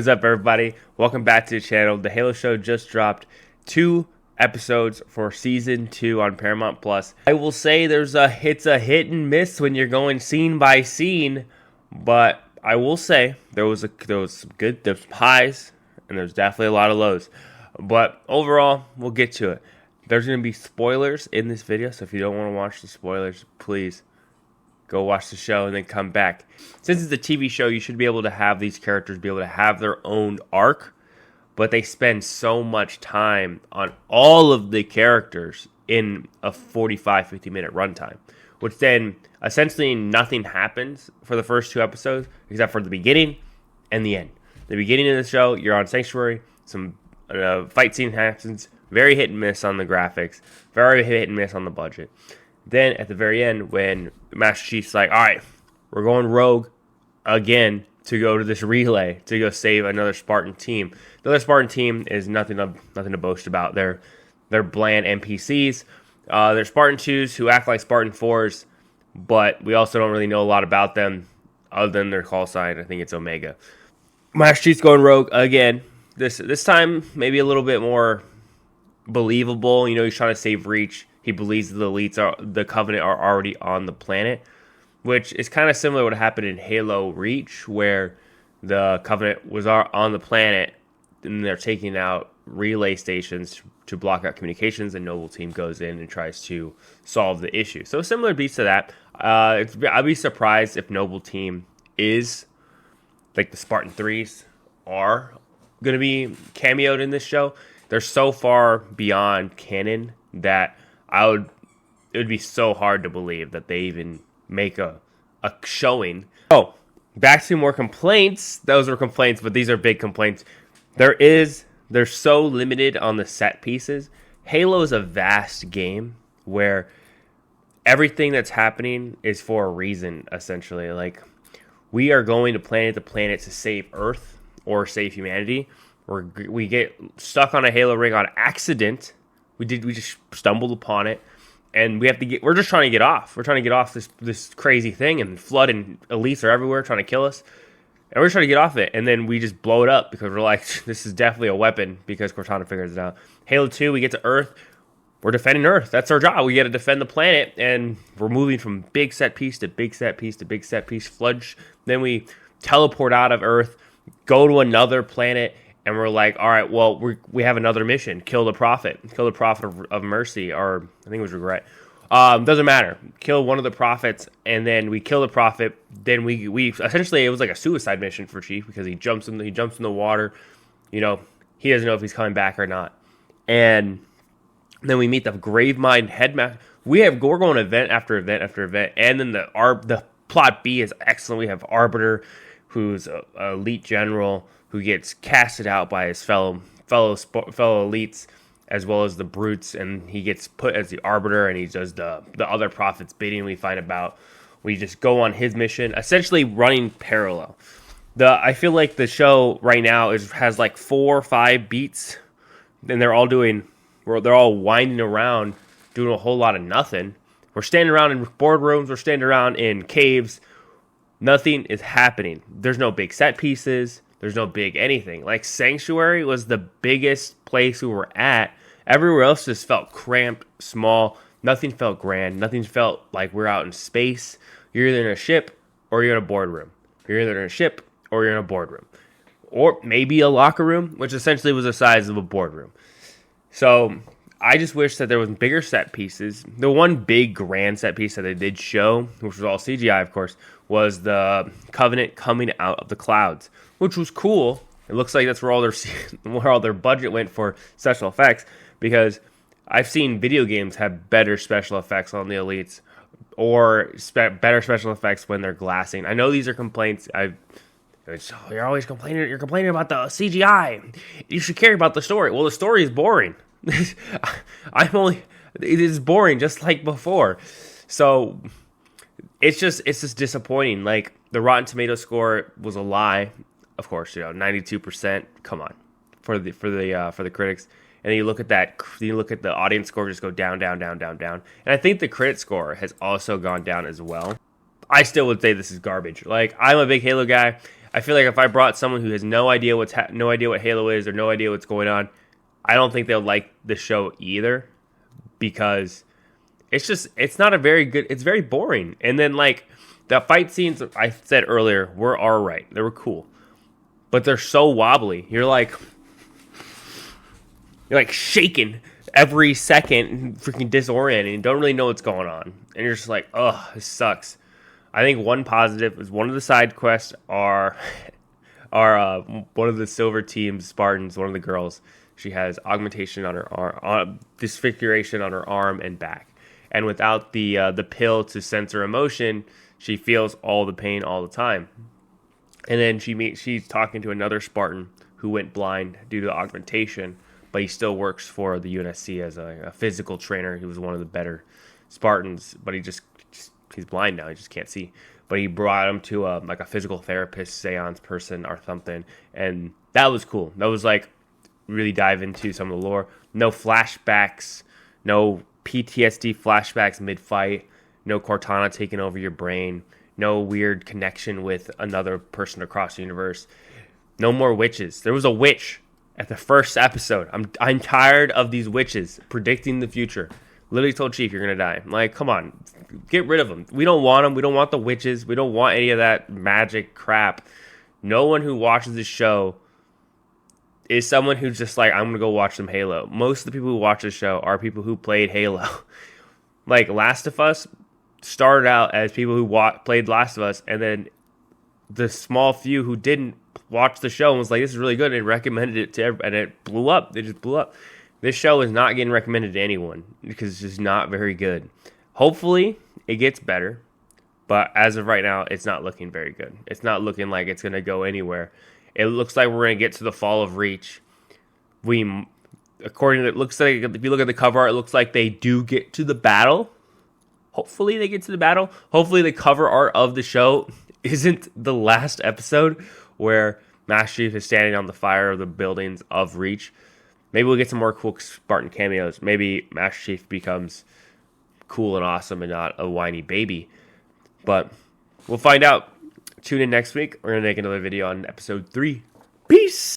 What's up, everybody? Welcome back to the channel. The Halo Show just dropped 2 episodes for Season 2 on Paramount+. I will say it's a hit and miss when you're going scene by scene, but I will say there was some highs, and there's definitely a lot of lows. But overall, we'll get to it. There's going to be spoilers in this video, so if you don't want to watch the spoilers, please go watch the show and then come back. Since it's a TV show, you should be able to have these characters be able to have their own arc, but they spend so much time on all of the characters in a 50 minute runtime, which then essentially nothing happens for the first 2 episodes except for the beginning and the end. The beginning of the show, you're on Sanctuary, some fight scene happens, very hit and miss on the graphics, very hit and miss on the budget. Then at the very end, when Master Chief's like, all right, we're going rogue again to go to this relay to go save another Spartan team. The other Spartan team is nothing to boast about. They're bland NPCs. They're Spartan 2s who act like Spartan 4s, but we also don't really know a lot about them other than their call sign. I think it's Omega. Master Chief's going rogue again. This time maybe a little bit more believable. You know, he's trying to save Reach. He believes the Covenant are already on the planet, which is kind of similar to what happened in Halo Reach, where the Covenant was on the planet and they're taking out relay stations to block out communications, and Noble Team goes in and tries to solve the issue. So similar beats to that. I'd be surprised if Noble Team is like the Spartan 3s are going to be cameoed in this show. They're so far beyond canon that it would be so hard to believe that they even make a showing. Oh, back to more complaints. Those were complaints, but these are big complaints. They're so limited on the set pieces. Halo is a vast game where everything that's happening is for a reason, essentially. Like, we are going to planet to planet to save Earth or save humanity. We get stuck on a Halo ring on accident. We just stumbled upon it, and we're just trying to get off. We're trying to get off this crazy thing, and Flood and Elites are everywhere trying to kill us. And we're trying to get off it, and then we just blow it up because we're like, this is definitely a weapon because Cortana figures it out. Halo 2, we get to Earth. We're defending Earth. That's our job. We got to defend the planet, and we're moving from big set piece to big set piece to big set piece. Flood. Then we teleport out of Earth, go to another planet, and we're like, all right, well, we have another mission. Kill the Prophet. Kill the Prophet of Mercy, or I think it was Regret. Doesn't matter. Kill one of the prophets, and then we kill the Prophet. Then we essentially, it was like a suicide mission for Chief because he jumps in the water. You know, he doesn't know if he's coming back or not. And then we meet the Gravemind Headmaster. We're going event after event after event, and then the plot B is excellent. We have Arbiter, who's an elite general who gets casted out by his fellow elites, as well as the brutes, and he gets put as the Arbiter, and he does the other prophets' bidding. We just go on his mission, essentially running parallel. I feel like the show right now has like 4 or 5 beats, and they're all winding around, doing a whole lot of nothing. We're standing around in boardrooms, we're standing around in caves. Nothing is happening. There's no big set pieces. There's no big anything. Like, Sanctuary was the biggest place we were at. Everywhere else just felt cramped, small. Nothing felt grand. Nothing felt like we're out in space. You're either in a ship or you're in a boardroom. You're either in a ship or you're in a boardroom. Or maybe a locker room, which essentially was the size of a boardroom. So I just wish that there was bigger set pieces. The one big grand set piece that they did show, which was all CGI, of course, was the Covenant coming out of the clouds, which was cool. It looks like that's where all their budget went for special effects, because I've seen video games have better special effects on the Elites, or better special effects when they're glassing. I know these are complaints. You're always complaining. You're complaining about the CGI. You should care about the story. Well, the story is boring. It is boring, just like before. So it's just disappointing. Like, the Rotten Tomato score was a lie. Of course, 92%. Come on, for the critics. And then you look at the audience score just go down, down, down, down, down. And I think the critic score has also gone down as well. I still would say this is garbage. Like, I'm a big Halo guy. I feel like if I brought someone who has no idea what Halo is or no idea what's going on, I don't think they'll like the show either, because it's not a very good, it's very boring. And then like the fight scenes I said earlier were all right. They were cool. But they're so wobbly. You're like shaking every second, freaking disorienting, and don't really know what's going on. And you're just like, oh, this sucks. I think one positive is one of the side quests are one of the silver team Spartans, one of the girls. She has augmentation on her arm, disfiguration on her arm and back. And without the pill to sense her emotion, she feels all the pain all the time. And then she's talking to another Spartan who went blind due to augmentation, but he still works for the UNSC as a physical trainer. He was one of the better Spartans, but he's blind now. He just can't see. But he brought him to a physical therapist, seance person or something, and that was cool. That was like really dive into some of the lore. No flashbacks, no PTSD flashbacks mid-fight, no Cortana taking over your brain, no weird connection with another person across the universe. No more witches. There was a witch at the first episode. I'm tired of these witches predicting the future. Literally told Chief, you're going to die. I'm like, come on, get rid of them. We don't want them. We don't want the witches. We don't want any of that magic crap. No one who watches this show is someone who's just like, I'm going to go watch some Halo. Most of the people who watch this show are people who played Halo. Like Last of Us started out as people who played Last of Us, and then the small few who didn't watch the show and was like, this is really good, and recommended it to everybody, and it blew up. It just blew up. This show is not getting recommended to anyone because it's just not very good. Hopefully, it gets better, but as of right now, it's not looking very good. It's not looking like it's going to go anywhere. It looks like we're going to get to the fall of Reach. According to it looks like, if you look at the cover art, it looks like they do get to the battle. Hopefully they get to the battle. Hopefully the cover art of the show isn't the last episode where Master Chief is standing on the fire of the buildings of Reach. Maybe we'll get some more cool Spartan cameos. Maybe Master Chief becomes cool and awesome and not a whiny baby. But we'll find out. Tune in next week. We're going to make another video on episode 3. Peace!